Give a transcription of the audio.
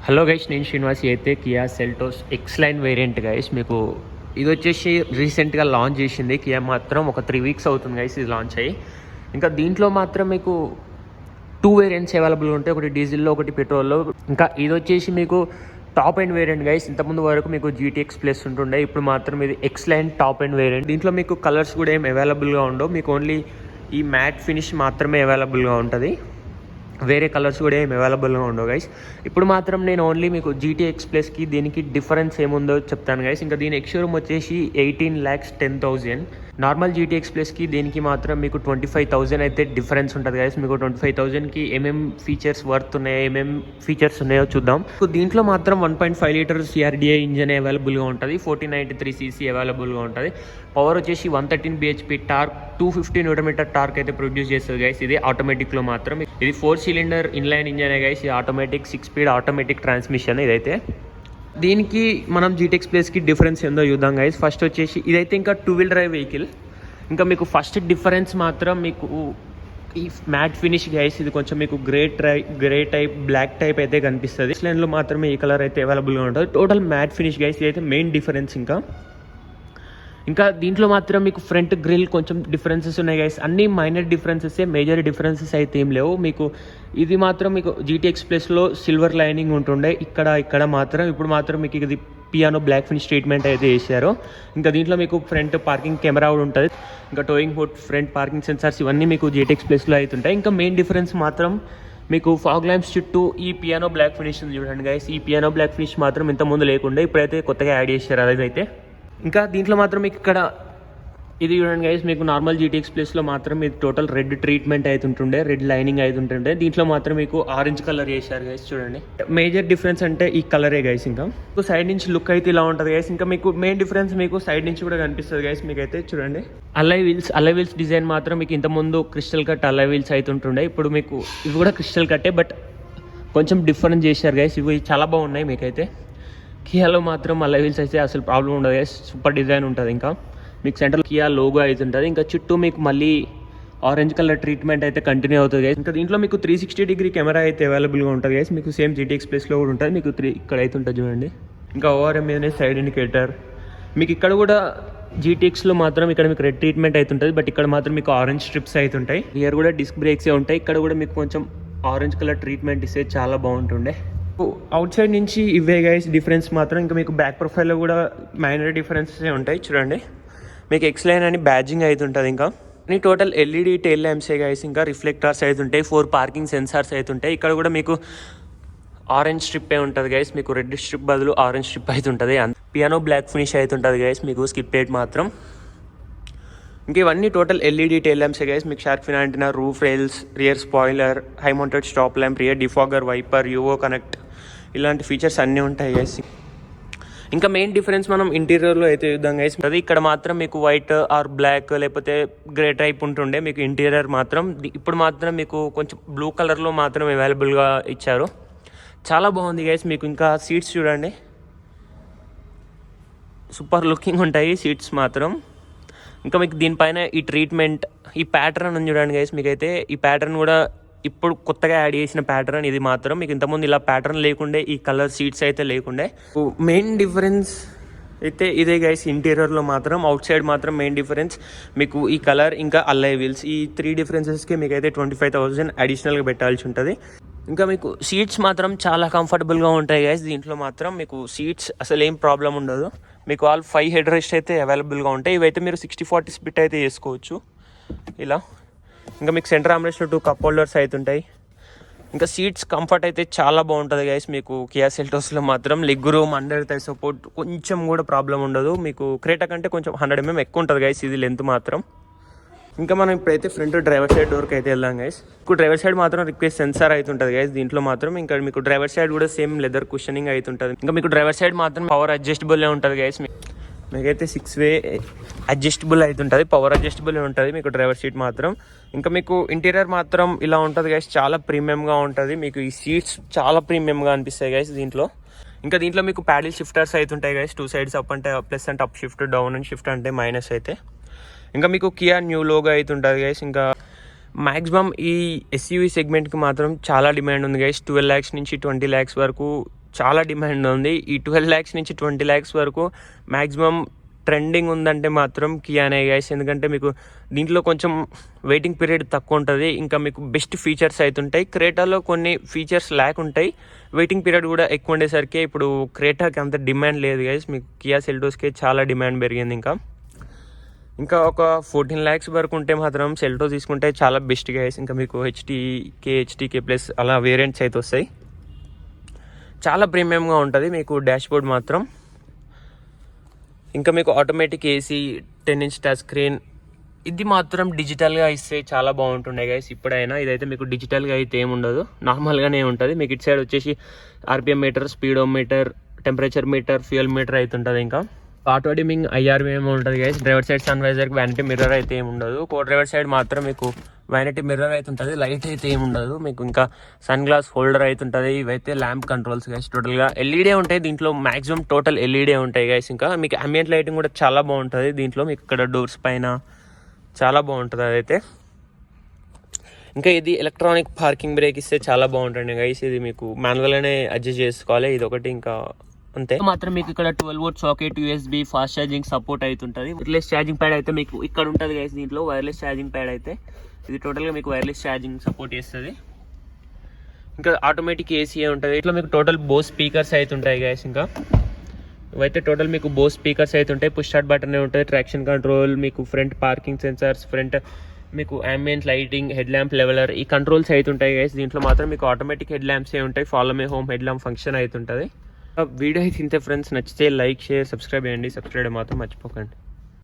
Hello guys, నేను శ్రీనివాస్. అయితే Kia Seltos X line variant guys. మీకు ఇది వచ్చేసి రీసెంట్గా లాంచ్ చేసింది కియా. మాత్రం ఒక 3 వీక్స్ అవుతుంది గైస్ ఇది లాంచ్ అయ్యి. ఇంకా దీంట్లో మాత్రం మీకు 2 వేరియంట్స్ అవైలబుల్గా ఉంటాయి, ఒకటి డీజిల్లో ఒకటి పెట్రోల్లో. ఇంకా ఇది వచ్చేసి మీకు టాప్ ఎండ్ వేరియంట్ గైస్. ఇంతకుముందు వరకు మీకు GTX ప్లస్ ఉంటుండే, ఇప్పుడు మాత్రం ఇది X line top end variant. దీంట్లో మీకు కలర్స్ కూడా ఏం అవైలబుల్గా ఉండవు, మీకు ఓన్లీ ఈ మ్యాట్ ఫినిష్ మాత్రమే అవైలబుల్గా ఉంటుంది. వేరే కలర్స్ కూడా ఏమి అవైలబుల్గా ఉండవు గైస్. ఇప్పుడు మాత్రం నేను ఓన్లీ మీకు GTX ప్లస్కి దీనికి డిఫరెన్స్ ఏముందో చెప్తాను గైస్. ఇంకా దీని ఎక్స్షోరూమ్ వచ్చేసి 18,10,000. నార్మల్ GTX ప్లస్కి దీనికి మాత్రం మీకు 25,000 అయితే డిఫరెన్స్ ఉంటుంది గైస్. మీకు 25,000కి ఏమేం ఫీచర్స్ వర్త్ ఉన్నాయో, ఏమేం ఫీచర్స్ ఉన్నాయో చూద్దాం. దీంట్లో మాత్రం 1.5 లీటర్ CRDI ఇంజన్ అవైలబుల్గా ఉంటుంది, 1493cc అవైలబుల్గా ఉంటుంది. పవర్ వచ్చేసి 113 bhp టార్క్, 250 Nm టార్క్ అయితే ప్రొడ్యూస్ చేస్తుంది గైస్. ఇది ఆటోమేటిక్లో మాత్రం. ఇది 4 సిలిండర్ ఇన్లైన్ ఇంజన్ గైస్. ఇది ఆటోమేటిక్ 6 స్పీడ్ ఆటోమేటిక్ ట్రాన్స్మిషన్. ఇదైతే దీనికి మనం GTX ప్లస్కి డిఫరెన్స్ ఏందో చూద్దాం గైస్. ఫస్ట్ వచ్చేసి ఇదైతే ఇంకా 2 వీల్ డ్రైవ్ వెహికల్. ఇంకా మీకు ఫస్ట్ డిఫరెన్స్ మాత్రం మీకు ఈ మ్యాట్ ఫినిష్ గైస్. ఇది కొంచెం మీకు గ్రే టైప్ బ్లాక్ టైప్ అయితే కనిపిస్తుంది. లైన్లో మాత్రమే ఈ కలర్ అయితే అవైలబుల్గా ఉంటుంది. Total matte finish guys. ఇదైతే మెయిన్ డిఫరెన్స్. ఇంకా దీంట్లో మాత్రం మీకు ఫ్రంట్ గ్రిల్ కొంచెం డిఫరెన్సెస్ ఉన్నాయి గైస్. అన్ని మైనర్ డిఫరెన్సెస్, మేజర్ డిఫరెన్సెస్ అయితే ఏం లేవు. మీకు ఇది మాత్రం మీకు GTX ప్లస్లో సిల్వర్ లైనింగ్ ఉంటుండే, ఇక్కడ మాత్రం ఇప్పుడు మాత్రం మీకు ఇది పియానో బ్లాక్ ఫినిష్ ట్రీట్మెంట్ అయితే వేసారు. ఇంకా దీంట్లో మీకు ఫ్రంట్ పార్కింగ్ కెమెరా కూడా ఉంటుంది. ఇంకా toeing hood, front parking sensors ఇవన్నీ మీకు GTX ప్లస్లో అవుతుంటాయి. ఇంకా మెయిన్ డిఫరెన్స్ మాత్రం మీకు ఫాగ్ ల్యాంప్స్ చుట్టూ ఈ పియానో బ్లాక్ ఫినిష్ చూడండి గైస్. ఈ పియానో బ్లాక్ ఫినిష్ మాత్రం ఇంతకుముందు లేకుండా ఇప్పుడైతే కొత్తగా యాడ్ చేశారు అదైతే. ఇంకా దీంట్లో మాత్రం మీకు ఇక్కడ ఇది చూడండి గైస్. మీకు నార్మల్ GTX ప్లస్లో మాత్రం ఇది టోటల్ రెడ్ ట్రీట్మెంట్ అవుతుంటుండే, రెడ్ లైనింగ్ అవుతుంటుండే. దీంట్లో మాత్రం మీకు ఆరెంజ్ కలర్ చేశారు గైస్. చూడండి, మేజర్ డిఫరెన్స్ అంటే ఈ కలరే గైస్. ఇంకా సైడ్ నుంచి లుక్ అయితే ఇలా ఉంటుంది గైస్. ఇంకా మీకు మెయిన్ డిఫరెన్స్ మీకు సైడ్ నుంచి కూడా కనిపిస్తుంది గైస్. మీకు అయితే చూడండి, అలై వీల్స్ డిజైన్ మాత్రం మీకు ఇంతకుముందు క్రిస్టల్ కట్ అలై వీల్స్ అవుతుంటుండే, ఇప్పుడు మీకు ఇవి కూడా క్రిస్టల్ కట్టే, బట్ కొంచెం డిఫరెన్స్ చేశారు గైస్. ఇవి చాలా బాగున్నాయి. మీకైతే కియాలో మాత్రం అలై వీల్స్ అయితే అసలు ప్రాబ్లం ఉండదు గైస్. సూపర్ డిజైన్ ఉంటుంది. ఇంకా మీకు సెంటర్ కియా లోగో అయితే ఉంటుంది. ఇంకా చుట్టూ మీకు మళ్ళీ ఆరెంజ్ కలర్ ట్రీట్మెంట్ అయితే కంటిన్యూ అవుతుంది గైస్. ఇంకా దీంట్లో మీకు 360 కెమెరా అయితే అవైలబుల్గా ఉంటుంది గైస్. మీకు సేమ్ GTX ప్లస్లో కూడా ఉంటుంది. మీకు ఇక్కడ అయితే ఉంటుంది చూడండి. ఇంకా ORM మీదనే సైడ్ ఇండికేటర్. మీకు ఇక్కడ కూడా GTXలో మాత్రం ఇక్కడ మీకు రెడ్ ట్రీట్మెంట్ అయితే ఉంటుంది, బట్ ఇక్కడ మాత్రం మీకు ఆరెంజ్ స్ట్రిప్స్ అయితే ఉంటాయి. హియర్ కూడా డిస్క్ బ్రేక్సే ఉంటాయి. ఇక్కడ కూడా మీకు కొంచెం ఆరెంజ్ కలర్ ట్రీట్మెంట్ ఇస్తే చాలా బాగుంటుండే. అవుట్ సైడ్ నుంచి ఇవే గైస్ డిఫరెన్స్ మాత్రం. ఇంకా మీకు బ్యాక్ ప్రొఫైల్లో కూడా మైనర్ డిఫరెన్సెస్ ఉంటాయి. చూడండి, మీకు ఎక్స్ లైన్ అని బ్యాడ్జింగ్ అయితే ఉంటుంది. ఇంకా టోటల్ LED టెయిల్ ల్యాంప్సే గైస్. ఇంకా రిఫ్లెక్టర్స్ అయితే ఉంటాయి, 4 పార్కింగ్ సెన్సార్స్ అయితే ఉంటాయి. ఇక్కడ కూడా మీకు ఆరెంజ్ స్ట్రిప్ ఉంటుంది గైస్. మీకు రెడ్ స్ట్రిప్ బదులు ఆరెంజ్ స్ట్రిప్ అయితే ఉంటుంది. పియానో బ్లాక్ ఫినిష్ అయితే ఉంటుంది గైస్. మీకు స్కిప్ ప్లేట్ మాత్రం. ఇంకా ఇవన్నీ టోటల్ LED టెయిల్ ల్యాంప్సే గైస్. మీకు shark fin antenna, roof rails, rear spoiler, high mounted stop lamp, rear defogger, wiper, UO connect, ఇలాంటి ఫీచర్స్ అన్నీ ఉంటాయి గైస్. ఇంకా మెయిన్ డిఫరెన్స్ మనం ఇంటీరియర్లో అయితే చూద్దాం గైస్. అది ఇక్కడ మాత్రం మీకు వైట్ ఆర్ బ్లాక్ లేకపోతే గ్రే టైప్ ఉంటుండే, మీకు ఇంటీరియర్ మాత్రం ఇప్పుడు మాత్రం మీకు కొంచెం బ్లూ కలర్లో మాత్రం అవైలబుల్గా ఇచ్చారు. చాలా బాగుంది గైస్. మీకు ఇంకా సీట్స్ చూడండి, సూపర్ లుకింగ్ ఉంటాయి సీట్స్ మాత్రం. ఇంకా మీకు దీనిపైన ఈ ట్రీట్మెంట్, ఈ ప్యాటర్న్ అని చూడండి గైస్. మీకైతే ఈ ప్యాటర్న్ కూడా ఇప్పుడు కొత్తగా యాడ్ చేసిన ప్యాటర్న్ ఇది మాత్రం. మీకు ఇంతకుముందు ఇలా ప్యాటర్న్ లేకుండే, ఈ కలర్ సీట్స్ అయితే లేకుండే. మెయిన్ డిఫరెన్స్ అయితే ఇదే గైస్ ఇంటీరియర్లో మాత్రం. అవుట్ సైడ్ మాత్రం మెయిన్ డిఫరెన్స్ మీకు ఈ కలర్ ఇంకా అలై వీల్స్, ఈ 3 డిఫరెన్సెస్కి మీకు అయితే 25,000 అడిషనల్గా పెట్టాల్సి ఉంటుంది. ఇంకా మీకు సీట్స్ మాత్రం చాలా కంఫర్టబుల్గా ఉంటాయి గైస్. దీంట్లో మాత్రం మీకు సీట్స్ అసలు ఏం ప్రాబ్లం ఉండదు. మీకు ఆల్ 5 హెడ్ రెస్ట్ అయితే అవైలబుల్గా ఉంటాయి. ఇవైతే మీరు 60-40 స్ప్లిట్ అయితే చేసుకోవచ్చు ఇలా. ఇంకా మీకు సెంటర్ ఆర్మ్రెస్ట్లో 2 కప్ హోల్డర్స్ అయితే ఉంటాయి. ఇంకా సీట్స్ కంఫర్ట్ అయితే చాలా బాగుంటుంది గైస్. మీకు కియా సెల్టోస్లో మాత్రం leg room, under thigh support కొంచెం కూడా ప్రాబ్లం ఉండదు. మీకు క్రేటా కంటే కొంచెం 100 mm ఎక్కువ ఉంటుంది గైస్ ఇది లెంత్ మాత్రం. ఇంకా మనం ఇప్పుడైతే ఫ్రంట్ డ్రైవర్ సైడ్ డోర్కి అయితే వెళ్దాం గైస్. మీకు డ్రైవర్ సైడ్ మాత్రం రిక్వెస్ట్ సెన్సార్ అయితే ఉంటుంది గైస్ దీంట్లో మాత్రం. ఇంకా మీకు డ్రైవర్ సైడ్ కూడా సేమ్ లెదర్ కుషనింగ్ అయితే ఉంటుంది. ఇంకా మీకు డ్రైవర్ సైడ్ మాత్రం పవర్ అడ్జస్టబుల్ ఉంటుంది గైస్. మీకైతే 6 వే అడ్జస్టబుల్ అయితే ఉంటుంది, పవర్ అడ్జస్టబుల్ ఉంటుంది మీకు డ్రైవర్ సీట్ మాత్రం. ఇంకా మీకు ఇంటీరియర్ మాత్రం ఇలా ఉంటుంది గైస్. చాలా ప్రీమియంగా ఉంటుంది. మీకు ఈ సీట్స్ చాలా ప్రీమియంగా అనిపిస్తాయి గైస్ దీంట్లో. ఇంకా దీంట్లో మీకు ప్యాడిల్ షిఫ్టర్స్ అయితే ఉంటాయి గైస్. 2 సైడ్స్ అప్ అంటే ప్లస్ అంటే up shift, down and shift అంటే మైనస్ అయితే. ఇంకా మీకు కియా న్యూ లోగో అయితే ఉంటుంది గైస్. ఇంకా మ్యాక్సిమం ఈ SUV సెగ్మెంట్కి మాత్రం చాలా డిమాండ్ ఉంది గైస్. 12 lakhs నుంచి 20 lakhs వరకు చాలా డిమాండ్ ఉంది. ఈ 12 lakhs నుంచి 20 lakhs వరకు మ్యాక్సిమం ట్రెండింగ్ ఉందంటే మాత్రం కియానే గైస్. ఎందుకంటే మీకు దీంట్లో కొంచెం వెయిటింగ్ పీరియడ్ తక్కువ ఉంటుంది, ఇంకా మీకు బెస్ట్ ఫీచర్స్ అవుతుంటాయి. క్రేటాలో కొన్ని ఫీచర్స్ ల్యాక్ ఉంటాయి, వెయిటింగ్ పీరియడ్ కూడా ఎక్కువ ఉండేసరికి ఇప్పుడు క్రేటాకి అంత డిమాండ్ లేదు గైస్. మీకు కియా సెల్టోస్కే చాలా డిమాండ్ పెరిగింది. ఇంకా ఒక 14 lakhs వరకు ఉంటే మాత్రం సెల్టో తీసుకుంటే చాలా బెస్ట్ గైస్. ఇంకా మీకు హెచ్టీకే ప్లస్ అలా వేరియంట్స్ అయితే వస్తాయి. చాలా ప్రీమియంగా ఉంటుంది మీకు డాష్ బోర్డ్ మాత్రం. ఇంకా మీకు automatic AC, 10-inch touch screen, ఇది మాత్రం డిజిటల్గా ఇస్తే చాలా బాగుంటుండే గైస్. ఇప్పుడైనా ఇదైతే మీకు డిజిటల్గా అయితే ఏముండదు, నార్మల్గానే ఉంటుంది. మీకు ఇటు సైడ్ వచ్చేసి RPM meter, speedometer, temperature meter, fuel meter అయితే ఉంటుంది. ఇంకా ఆటో డిమింగ్ IRVM ఉంటుంది గైస్. డ్రైవర్ సైడ్ సన్ వైజర్కి వ్యానిటీ మిర్రర్ అయితే ఏమి ఉండదు. డ్రైవర్ సైడ్ మాత్రం మీకు వ్యానిటీ మిర్రర్ అయితే ఉంటుంది, లైట్ అయితే ఏమి ఉండదు మీకు. ఇంకా సన్ గ్లాస్ హోల్డర్ అయితే ఉంటుంది. ఇవైతే ల్యాంప్ కంట్రోల్స్ గైస్. టోటల్గా ఎల్ఈడే ఉంటాయి దీంట్లో, మాక్సిమం టోటల్ ఎల్ఈడే ఉంటాయి గైస్. ఇంకా మీకు అంబియంట్ లైటింగ్ కూడా చాలా బాగుంటుంది దీంట్లో. మీకు ఇక్కడ డోర్స్ పైన చాలా బాగుంటుంది అదైతే. ఇంకా ఇది ఎలక్ట్రానిక్ పార్కింగ్ బ్రేక్ ఇస్తే చాలా బాగుంటుంది గైస్. ఇది మీకు మాన్యువల్గానే అడ్జస్ట్ చేసుకోవాలి, ఇది ఒకటి. ఇంకా అంతే మాత్రం మీకు ఇక్కడ 12V socket, USB, fast charging support అవుతుంటుంది. వైర్లెస్ ఛార్జింగ్ ప్యాడ్ అయితే మీకు ఇక్కడ ఉంటుంది గైస్. దీంట్లో వైర్లెస్ ఛార్జింగ్ ప్యాడ్ అయితే ఇది టోటల్గా మీకు వైర్లెస్ ఛార్జింగ్ సపోర్ట్ చేస్తుంది. ఇంకా ఆటోమేటిక్ ఏసీ ఉంటుంది. ఇట్లా మీకు టోటల్ బోస్ స్పీకర్స్ అయితే ఉంటాయి గైస్. ఇంకా ఇవైతే టోటల్ మీకు బోస్ స్పీకర్స్ అయితే ఉంటాయి. పుష్ స్టార్ట్ బటన్ ఉంటుంది, ట్రాక్షన్ కంట్రోల్, మీకు ఫ్రంట్ పార్కింగ్ సెన్సార్స్, ఫ్రంట్ మీకు ambient lighting, head lamp leveller, ఈ కంట్రోల్స్ అయితే ఉంటాయి గైస్. దీంట్లో మాత్రం మీకు ఆటోమేటిక్ హెడ్ ల్యాంప్స్ ఏ ఉంటాయి. Follow me home head lamp function అయితే ఉంటుంది. వీడియో అయితే ఇంతే ఫ్రెండ్స్. నచ్చితే లైక్, షేర్, సబ్స్క్రైబ్ చేయండి. సబ్స్క్రైబ్ మాత్రం మర్చిపోకండి.